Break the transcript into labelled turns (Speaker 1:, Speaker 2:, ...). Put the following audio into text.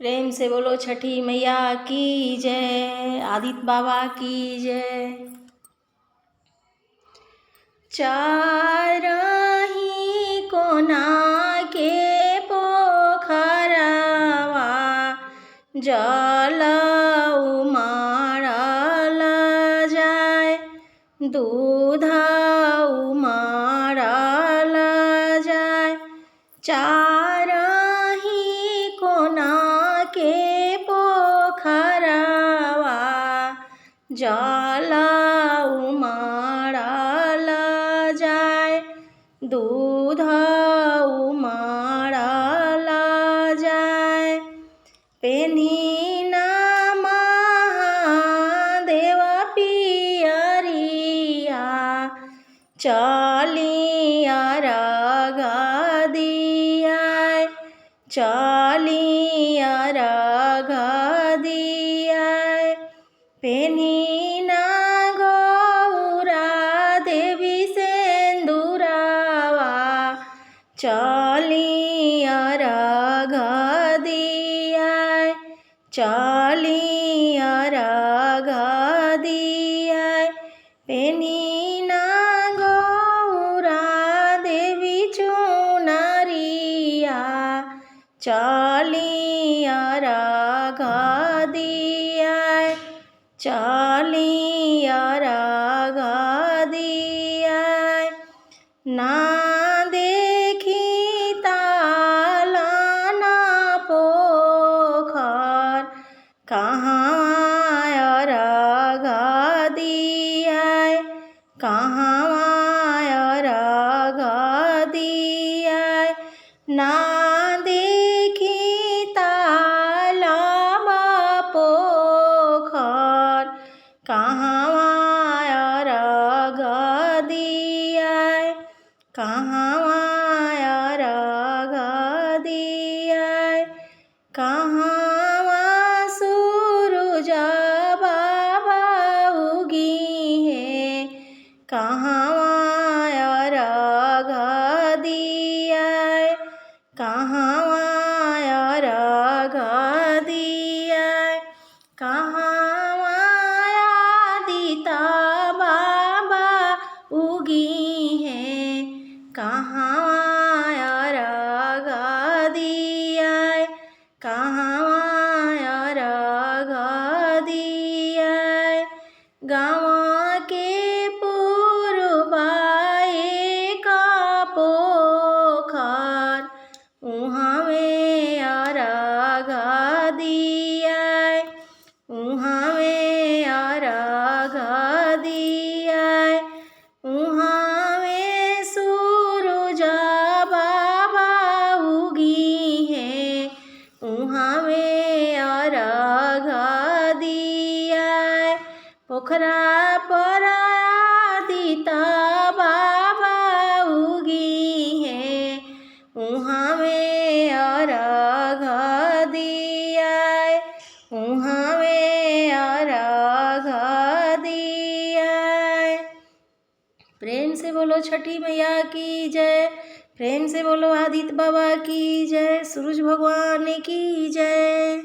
Speaker 1: प्रेम से बोलो छठी मैया की जय, आदित्य बाबा की जय। चारही कोना के पोखरवा जल उमारल जाय, दूध उमारल जाय। चारही कोना के पोखरवा जल उमारल जाय, दूध उमारल जाय। पेन्ही ना महादेव पियरिया, चली अर्घ दियाय, चली अर्घ दियाय। पेन्ही ना गौरा देवी सिंदूरवा, चली अर्घ दियाय, चली अर्घ दियाय। पेन्ही ना गौरा देवी चुनरिया, चली अर्घ दियाय, चली अर्घ दियाय। ना देखी तालन पोखर, कहाँ अर्घ दियाय, कहाँ अर्घ दियाय। ना देखी तालाब पोखर, कहाँ अर्घ दियाय, कहाँ अर्घ दियाय। कहाँ सूरज बाबा उगी है, कहाँ अर्घ दियाय, कहाँ अर्घ दियाय। कहाँ आदित्य बाबा उगी है, कहाँ अर्घ दियाय, कहाँ अर्घ दियाय। गाँव के पूर्वा एक पोखर, उहाँ अर्घ दियाय, उहाँ अर्घ दियाय। उहाँ सूरज बाबा उगी है, उहाँ अर्घ दियाय। पोखरा पर आदित्य बाबा उगी है, उहाँ अर्घ दियाय, उहाँ अर्घ दियाय। प्रेम से बोलो छठी मैया की जय, प्रेम से बोलो आदित्य बाबा की जय, सूरज भगवान की जय।